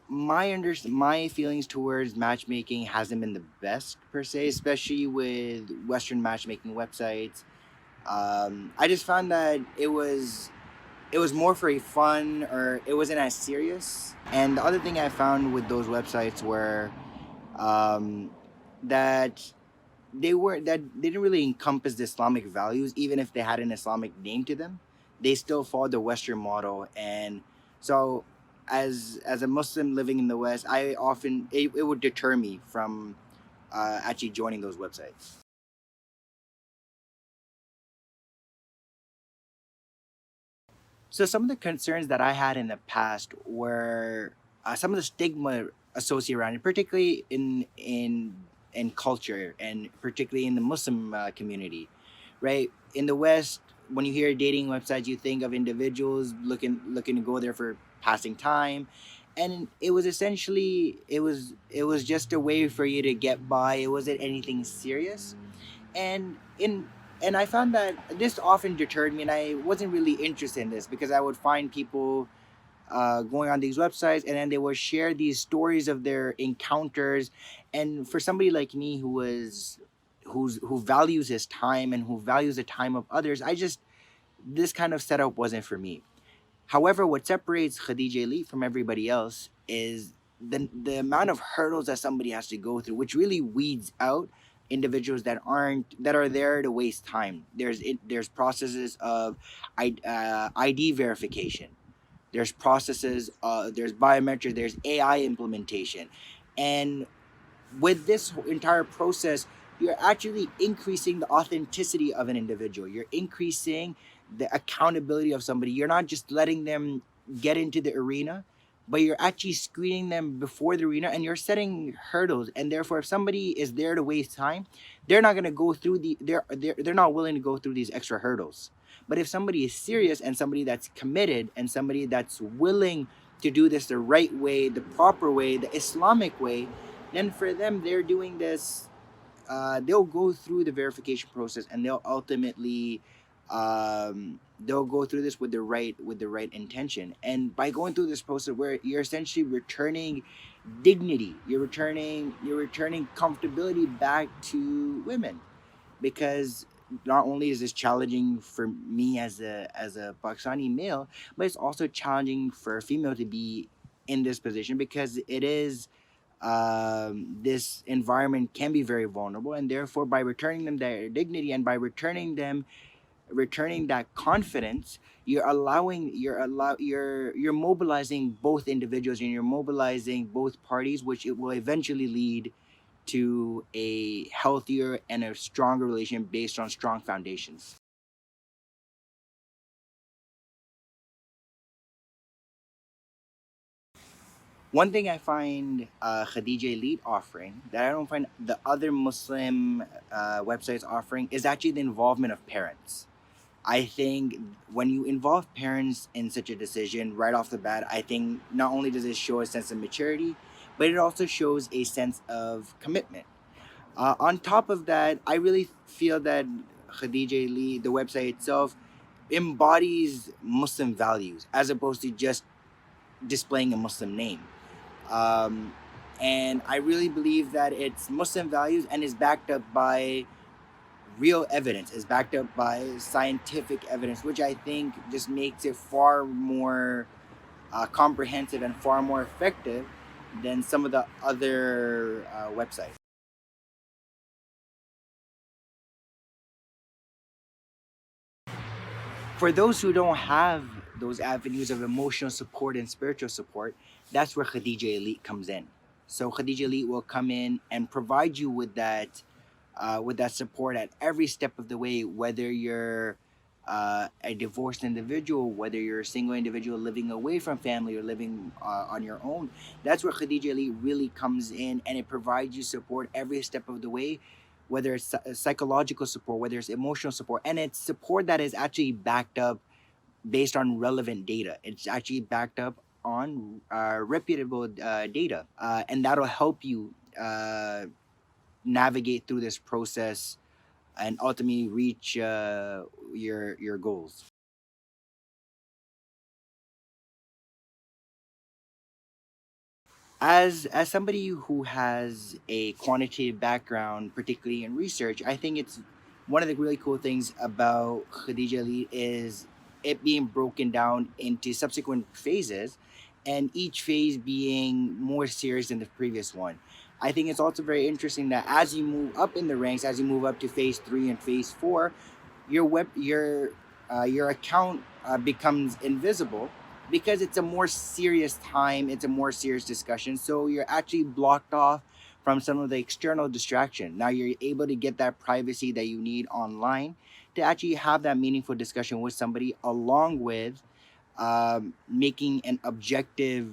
my feelings towards matchmaking hasn't been the best per se, especially with Western matchmaking websites. I just found that it was more for a fun, or it wasn't as serious. And the other thing I found with those websites were um, that they didn't really encompass the Islamic values, even if they had an Islamic name to them. They still followed the Western model, and so as a Muslim living in the West, it would deter me from actually joining those websites. So some of the concerns that I had in the past were some of the stigma associated around it, particularly in culture, and particularly in the Muslim community, right? In the West, when you hear dating websites, you think of individuals looking to go there for passing time, and it was just a way for you to get by. It wasn't anything serious, and in and I found that this often deterred me, and I wasn't really interested in this because I would find people going on these websites, and then they would share these stories of their encounters. And for somebody like me who values his time and who values the time of others, I just this kind of setup wasn't for me. However, what separates Khadija Elite from everybody else is the amount of hurdles that somebody has to go through, which really weeds out individuals that are there to waste time. There's processes of ID verification. There's processes. There's biometrics. There's AI implementation, and with this entire process, you're actually increasing the authenticity of an individual. You're increasing the accountability of somebody. You're not just letting them get into the arena, but you're actually screening them before the arena, and you're setting hurdles. And therefore, if somebody is there to waste time, they're not going to go through they're not willing to go through these extra hurdles. But if somebody is serious, and somebody that's committed, and somebody that's willing to do this the right way, the proper way, the Islamic way, then for them, they're doing this. They'll go through the verification process, and they'll go through this with the right intention. And by going through this process, where you're essentially returning dignity, you're returning comfortability back to women, because not only is this challenging for me as a Pakistani male, but it's also challenging for a female to be in this position, because this environment can be very vulnerable. And therefore, by returning them their dignity, and by returning that confidence, you're mobilizing both individuals, and you're mobilizing both parties, which it will eventually lead to a healthier and a stronger relation based on strong foundations. One thing I find Khadija Elite offering that I don't find the other Muslim websites offering is actually the involvement of parents. I think when you involve parents in such a decision right off the bat, I think not only does it show a sense of maturity, but it also shows a sense of commitment. On top of that, I really feel that Khadija Elite, the website itself, embodies Muslim values as opposed to just displaying a Muslim name. Um, and I really believe that it's Muslim values, and is backed up by real evidence, is backed up by scientific evidence, which I think just makes it far more comprehensive and far more effective than some of the other websites. For those who don't have those avenues of emotional support and spiritual support, that's where Khadija Elite comes in. So Khadija Elite will come in and provide you with that support at every step of the way, whether you're a divorced individual, whether you're a single individual living away from family, or living on your own. That's where Khadija Ali really comes in, and it provides you support every step of the way, whether it's psychological support, whether it's emotional support, and it's support that is actually backed up based on relevant data. It's actually backed up on reputable data, and that'll help you navigate through this process and ultimately reach your goals. As somebody who has a quantitative background, particularly in research, I think it's one of the really cool things about Khadija Ali is it being broken down into subsequent phases, and each phase being more serious than the previous one. I think it's also very interesting that as you move up in the ranks, as you move up to phase three and phase four, your account becomes invisible because it's a more serious time, it's a more serious discussion, so you're actually blocked off from some of the external distraction. Now you're able to get that privacy that you need online to actually have that meaningful discussion with somebody, along with making an objective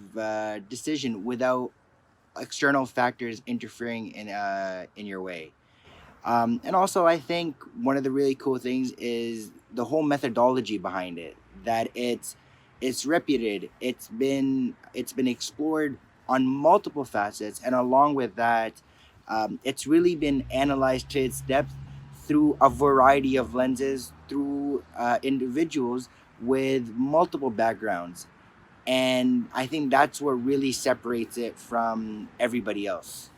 decision without external factors interfering in your way. And also, I think one of the really cool things is the whole methodology behind it. That it's reputed. It's been explored on multiple facets, and along with that, it's really been analyzed to its depth through a variety of lenses, through individuals with multiple backgrounds, and I think that's what really separates it from everybody else.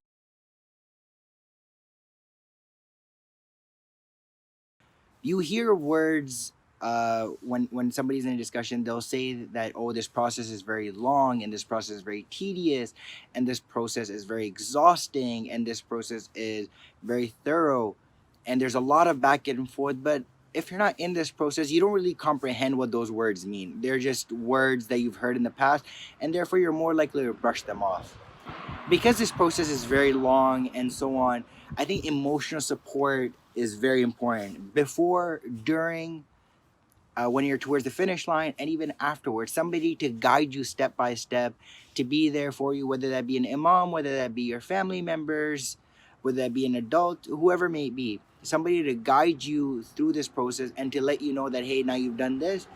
You hear words when somebody's in a discussion, they'll say that, oh, this process is very long, and this process is very tedious, and this process is very exhausting, and this process is very thorough, and there's a lot of back and forth. But if you're not in this process, you don't really comprehend what those words mean. They're just words that you've heard in the past, and therefore you're more likely to brush them off. Because this process is very long and so on, I think emotional support is very important before, during, when you're towards the finish line, and even afterwards. Somebody to guide you step by step, to be there for you, whether that be an imam, whether that be your family members, whether that be an adult, whoever it may be. Somebody to guide you through this process and to let you know that, hey, now you've done this.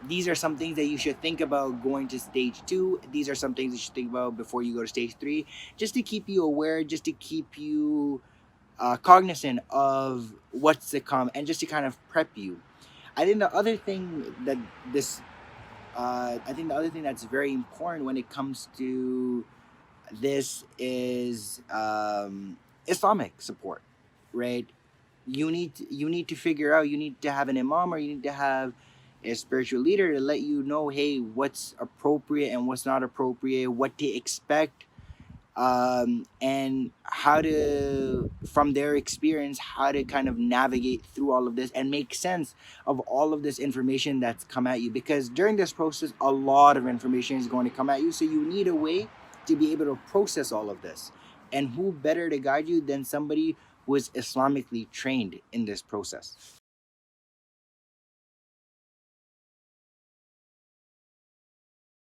These are some things that you should think about going to stage two. These are some things you should think about before you go to stage three, just to keep you aware, just to keep you cognizant of what's to come, and just to kind of prep you. I think the other thing that this, I think the other thing that's very important when it comes to this is Islamic support, right? You need to figure out. You need to have an imam, or you need to have a spiritual leader to let you know, hey, what's appropriate and what's not appropriate, what to expect, and how to, from their experience, how to kind of navigate through all of this and make sense of all of this information that's come at you. Because during this process, a lot of information is going to come at you. So you need a way to be able to process all of this. And who better to guide you than somebody who is Islamically trained in this process?